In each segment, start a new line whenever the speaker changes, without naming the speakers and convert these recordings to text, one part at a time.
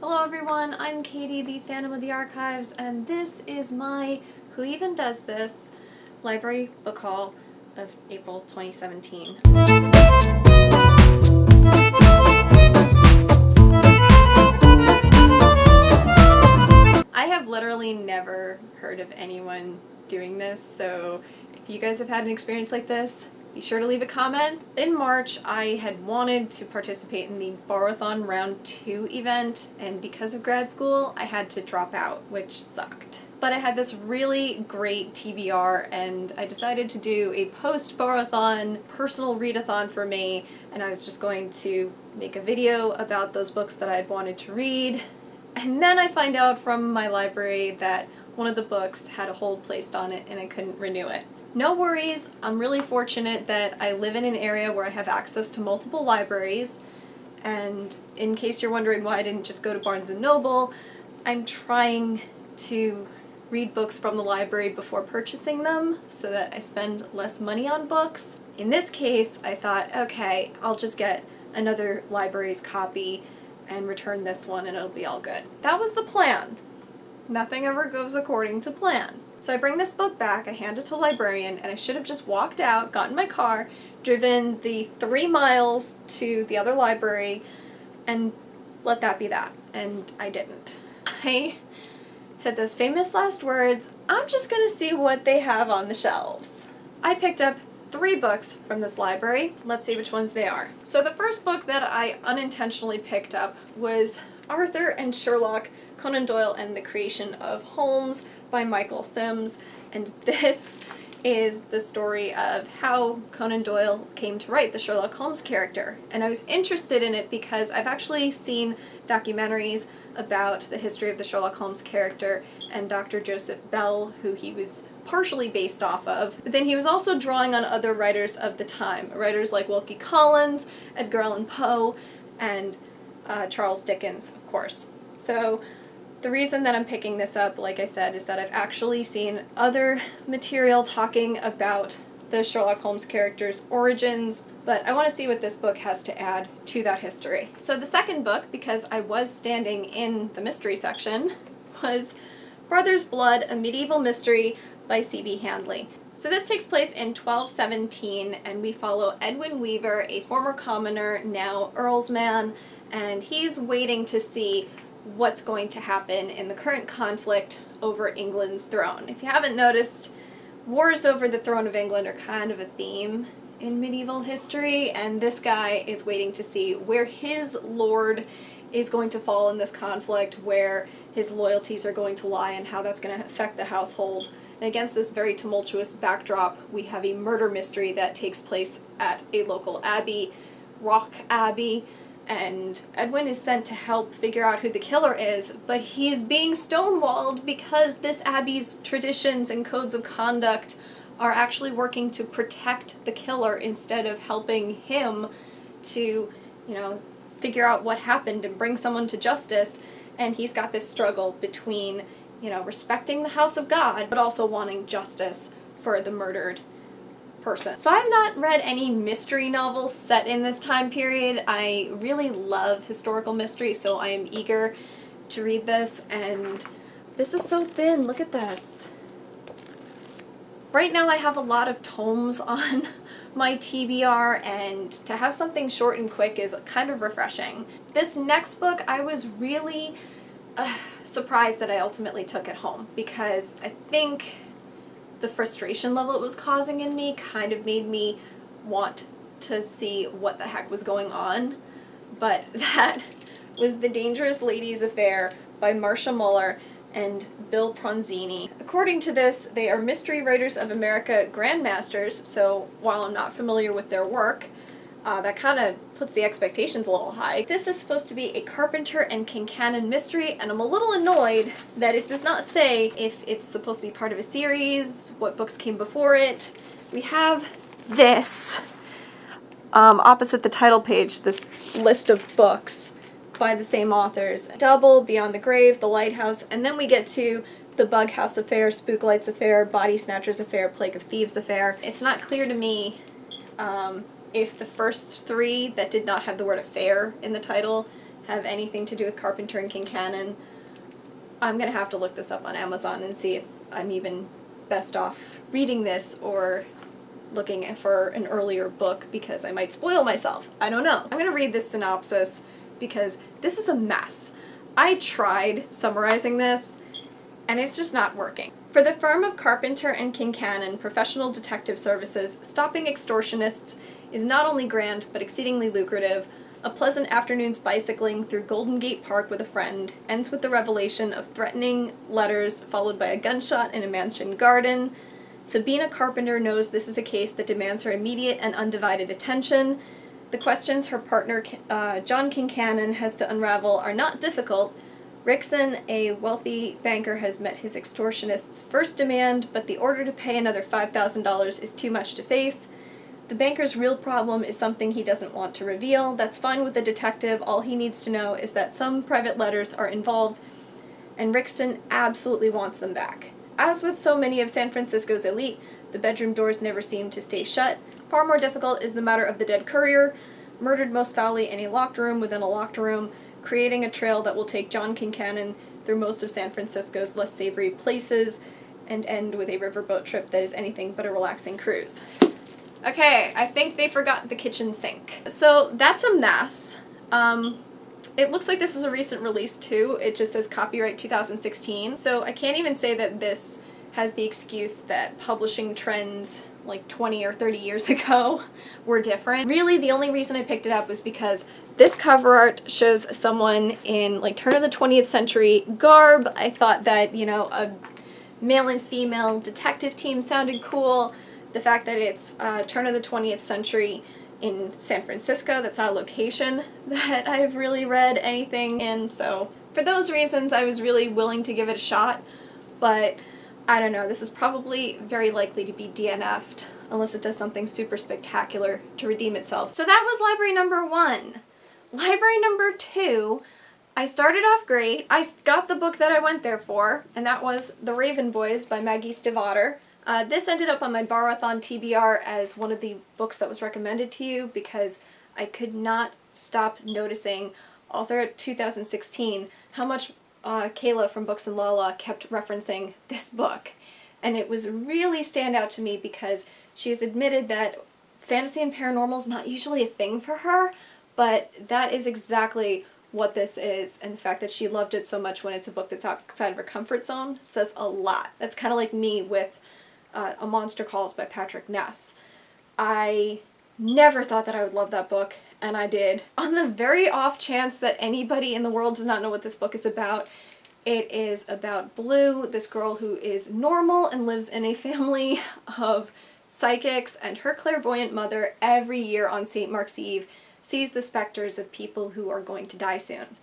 Hello everyone, I'm Katie, the Phantom of the Archives, and this is my Who Even Does This? Library book haul of April 2017. I have literally never heard of anyone doing this, so if you guys have had an experience like this, be sure to leave a comment. In March, I had wanted to participate in the Borrow-thon Round 2 event, and because of grad school, I had to drop out, which sucked. But I had this really great TBR, and I decided to do a post-Borrow-thon personal readathon for me, and I was just going to make a video about those books that I'd wanted to read. And then I find out from my library that one of the books had a hold placed on it and I couldn't renew it. No worries, I'm really fortunate that I live in an area where I have access to multiple libraries, and in case you're wondering why I didn't just go to Barnes & Noble, I'm trying to read books from the library before purchasing them so that I spend less money on books. In this case, I thought, okay, I'll just get another library's copy and return this one and it'll be all good. That was the plan. Nothing ever goes according to plan. So I bring this book back, I hand it to a librarian, and I should have just walked out, got in my car, driven the 3 miles to the other library, and let that be that. And I didn't. I said those famous last words, I'm just gonna see what they have on the shelves. I picked up 3 books from this library. Let's see which ones they are. So the first book that I unintentionally picked up was Arthur and Sherlock, Conan Doyle and the Creation of Holmes by Michael Sims, and this is the story of how Conan Doyle came to write the Sherlock Holmes character. And I was interested in it because I've actually seen documentaries about the history of the Sherlock Holmes character and Dr. Joseph Bell, who he was partially based off of. But then he was also drawing on other writers of the time, writers like Wilkie Collins, Edgar Allan Poe, and Charles Dickens, of course. So the reason that I'm picking this up, like I said, is that I've actually seen other material talking about the Sherlock Holmes character's origins, but I want to see what this book has to add to that history. So the second book, because I was standing in the mystery section, was Brother's Blood, a Medieval Mystery by Sebi Handley. So this takes place in 1217, and we follow Edwin Weaver, a former commoner, now Earl's man, and he's waiting to see what's going to happen in the current conflict over England's throne. If you haven't noticed, wars over the throne of England are kind of a theme in medieval history, and this guy is waiting to see where his lord is going to fall in this conflict, where his loyalties are going to lie, and how that's going to affect the household. And against this very tumultuous backdrop, we have a murder mystery that takes place at a local abbey, Rock Abbey, and Edwin is sent to help figure out who the killer is, but he's being stonewalled because this abbey's traditions and codes of conduct are actually working to protect the killer instead of helping him to, figure out what happened and bring someone to justice. And he's got this struggle between, respecting the house of God, but also wanting justice for the murdered person. So I've not read any mystery novels set in this time period. I really love historical mystery, so I am eager to read this, and this is so thin. Look at this. Right now I have a lot of tomes on my TBR, and to have something short and quick is kind of refreshing. This next book I was really surprised that I ultimately took it home, because I think the frustration level it was causing in me kind of made me want to see what the heck was going on. But that was The Dangerous Ladies Affair by Marcia Muller and Bill Pronzini. According to this, they are Mystery Writers of America grandmasters, so while I'm not familiar with their work, that kind of puts the expectations a little high. This is supposed to be a Carpenter and Kincannon mystery, and I'm a little annoyed that it does not say if it's supposed to be part of a series, what books came before it. We have this, opposite the title page, this list of books by the same authors. Double, Beyond the Grave, The Lighthouse, and then we get to The Bug House Affair, Spook Lights Affair, Body Snatchers Affair, Plague of Thieves Affair. It's not clear to me if the first 3 that did not have the word affair in the title have anything to do with Carpenter and Kincannon, I'm gonna have to look this up on Amazon and see if I'm even best off reading this or looking for an earlier book, because I might spoil myself. I don't know. I'm gonna read this synopsis because this is a mess. I tried summarizing this and it's just not working. For the firm of Carpenter and Kincannon Professional Detective Services, stopping extortionists is not only grand but exceedingly lucrative. A pleasant afternoon's bicycling through Golden Gate Park with a friend ends with the revelation of threatening letters followed by a gunshot in a mansion garden. Sabina Carpenter knows this is a case that demands her immediate and undivided attention. The questions her partner, John Kincannon, has to unravel are not difficult. Rickson, a wealthy banker, has met his extortionist's first demand, but the order to pay another $5,000 is too much to face. The banker's real problem is something he doesn't want to reveal. That's fine with the detective. All he needs to know is that some private letters are involved, and Rickson absolutely wants them back. As with so many of San Francisco's elite, the bedroom doors never seem to stay shut. Far more difficult is the matter of the dead courier, murdered most foully in a locked room within a locked room, creating a trail that will take John Kincannon through most of San Francisco's less savory places and end with a riverboat trip that is anything but a relaxing cruise. Okay, I think they forgot the kitchen sink. So that's a mess. It looks like this is a recent release too. It just says copyright 2016. So I can't even say that this has the excuse that publishing trends like 20 or 30 years ago were different. Really, the only reason I picked it up was because this cover art shows someone in like turn of the 20th century garb. I thought that, you know, a male and female detective team sounded cool. The fact that it's turn of the 20th century in San Francisco, that's not a location that I've really read anything in, so for those reasons I was really willing to give it a shot, but I don't know, this is probably very likely to be DNF'd unless it does something super spectacular to redeem itself. So that was library number 1. Library number 2, I started off great. I got the book that I went there for, and that was The Raven Boys by Maggie Stiefvater. This ended up on my Bar-a-thon TBR as one of the books that was recommended to you because I could not stop noticing all throughout 2016 how much Kayla from Books and Lala kept referencing this book. And it was really stand out to me because she's admitted that fantasy and paranormal is not usually a thing for her, but that is exactly what this is, and the fact that she loved it so much when it's a book that's outside of her comfort zone says a lot. That's kind of like me with A Monster Calls by Patrick Ness. I never thought that I would love that book, and I did. On the very off chance that anybody in the world does not know what this book is about, it is about Blue, this girl who is normal and lives in a family of psychics, and her clairvoyant mother every year on St. Mark's Eve sees the specters of people who are going to die soon.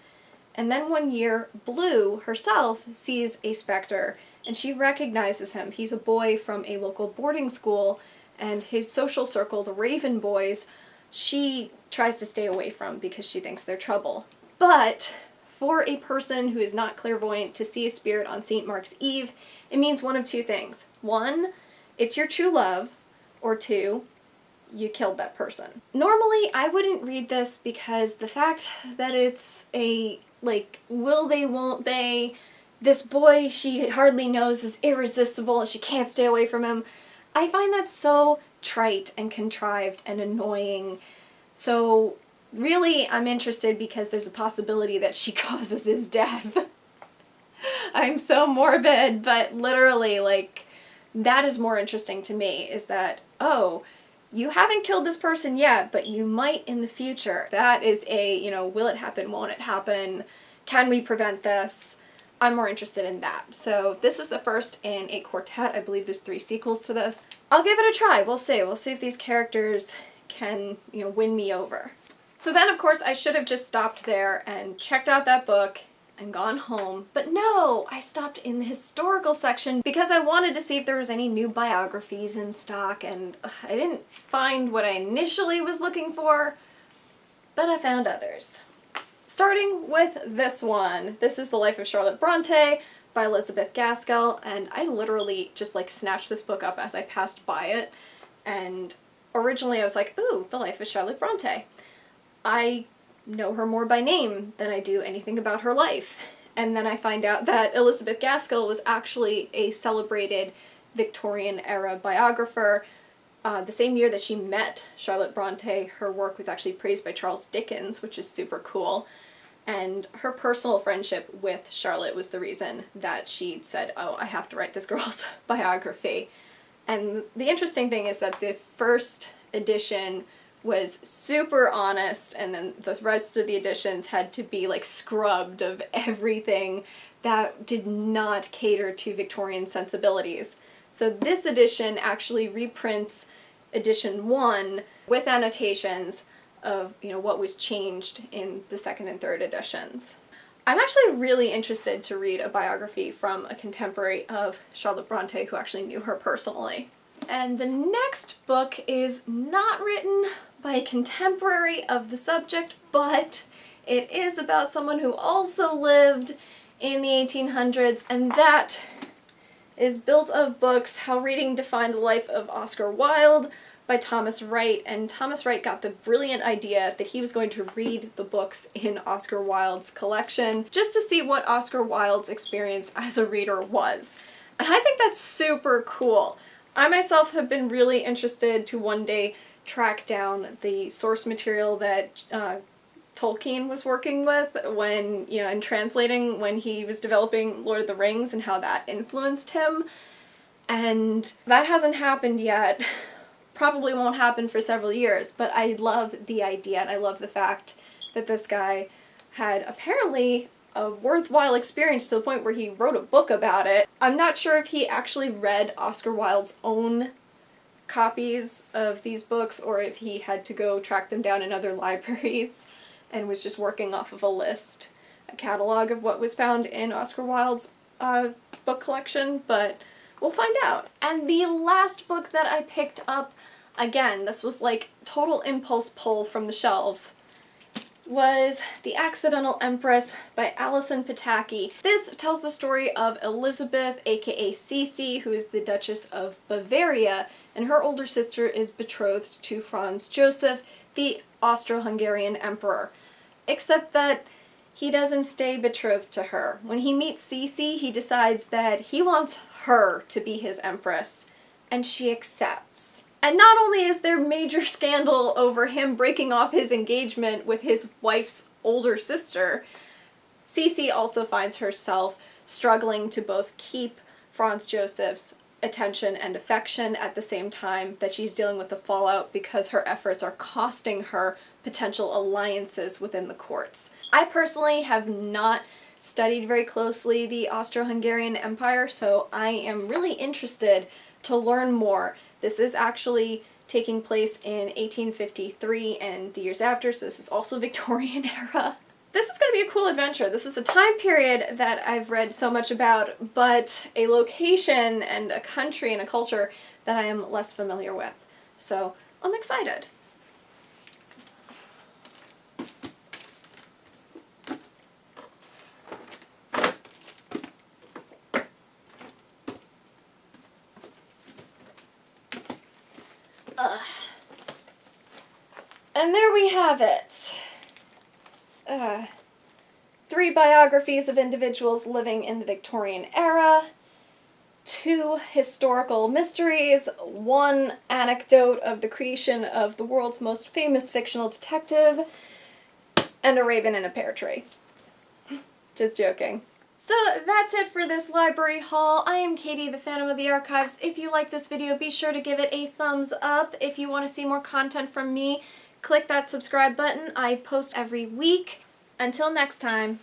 And then one year, Blue herself sees a specter, and she recognizes him. He's a boy from a local boarding school, and his social circle, the Raven Boys, she tries to stay away from because she thinks they're trouble. But for a person who is not clairvoyant to see a spirit on St. Mark's Eve, it means one of two things. 1, it's your true love, or 2, you killed that person. Normally, I wouldn't read this because the fact that it's a, like, will they, won't they, this boy she hardly knows is irresistible and she can't stay away from him, I find that so trite and contrived and annoying. So really, I'm interested because there's a possibility that she causes his death. I'm so morbid, but literally, like, that is more interesting to me, is that, oh, you haven't killed this person yet, but you might in the future. That is a, you know, will it happen, won't it happen, can we prevent this? I'm more interested in that. So this is the first in a quartet. I believe there's 3 sequels to this. I'll give it a try. We'll see. We'll see if these characters can, you know, win me over. So then, of course, I should have just stopped there and checked out that book and gone home. But no, I stopped in the historical section because I wanted to see if there was any new biographies in stock, and I didn't find what I initially was looking for, but I found others. Starting with this one. This is The Life of Charlotte Bronte by Elizabeth Gaskell, and I literally just like snatched this book up as I passed by it, and originally I was like, ooh, The Life of Charlotte Bronte. I know her more by name than I do anything about her life. And then I find out that Elizabeth Gaskell was actually a celebrated Victorian-era biographer. The same year that she met Charlotte Bronte, her work was actually praised by Charles Dickens, which is super cool. And her personal friendship with Charlotte was the reason that she said, oh, I have to write this girl's biography. And the interesting thing is that the first edition was super honest, and then the rest of the editions had to be like scrubbed of everything that did not cater to Victorian sensibilities. So this edition actually reprints edition 1 with annotations of, you know, what was changed in the second and third editions. I'm actually really interested to read a biography from a contemporary of Charlotte Bronte who actually knew her personally. And the next book is not written by a contemporary of the subject, but it is about someone who also lived in the 1800s, and that is built of books How Reading Defined the Life of Oscar Wilde by Thomas Wright. And Thomas Wright got the brilliant idea that he was going to read the books in Oscar Wilde's collection just to see what Oscar Wilde's experience as a reader was. And I think that's super cool. I myself have been really interested to one day track down the source material that Tolkien was working with when, you know, in translating when he was developing Lord of the Rings and how that influenced him. And that hasn't happened yet. Probably won't happen for several years, but I love the idea, and I love the fact that this guy had apparently a worthwhile experience to the point where he wrote a book about it. I'm not sure if he actually read Oscar Wilde's own copies of these books or if he had to go track them down in other libraries and was just working off of a list, a catalog of what was found in Oscar Wilde's book collection, but we'll find out. And the last book that I picked up, again, this was like total impulse pull from the shelves, was The Accidental Empress by Allison Pataki. This tells the story of Elizabeth, aka Cece, who is the Duchess of Bavaria, and her older sister is betrothed to Franz Joseph, the Austro-Hungarian emperor. Except that he doesn't stay betrothed to her. When he meets Cece, he decides that he wants her to be his empress, and she accepts. And not only is there major scandal over him breaking off his engagement with his wife's older sister, Cece also finds herself struggling to both keep Franz Joseph's attention and affection at the same time that she's dealing with the fallout because her efforts are costing her potential alliances within the courts. I personally have not studied very closely the Austro-Hungarian Empire, so I am really interested to learn more. This is actually taking place in 1853 and the years after, so this is also Victorian era. This is going to be a cool adventure. This is a time period that I've read so much about, but a location and a country and a culture that I am less familiar with. So I'm excited. And there we have it. 3 biographies of individuals living in the Victorian era, 2 historical mysteries, 1 anecdote of the creation of the world's most famous fictional detective, and a raven in a pear tree. Just joking. So that's it for this library haul. I am Katie, the Phantom of the Archives. If you like this video, be sure to give it a thumbs up. If you want to see more content from me, click that subscribe button. I post every week. Until next time.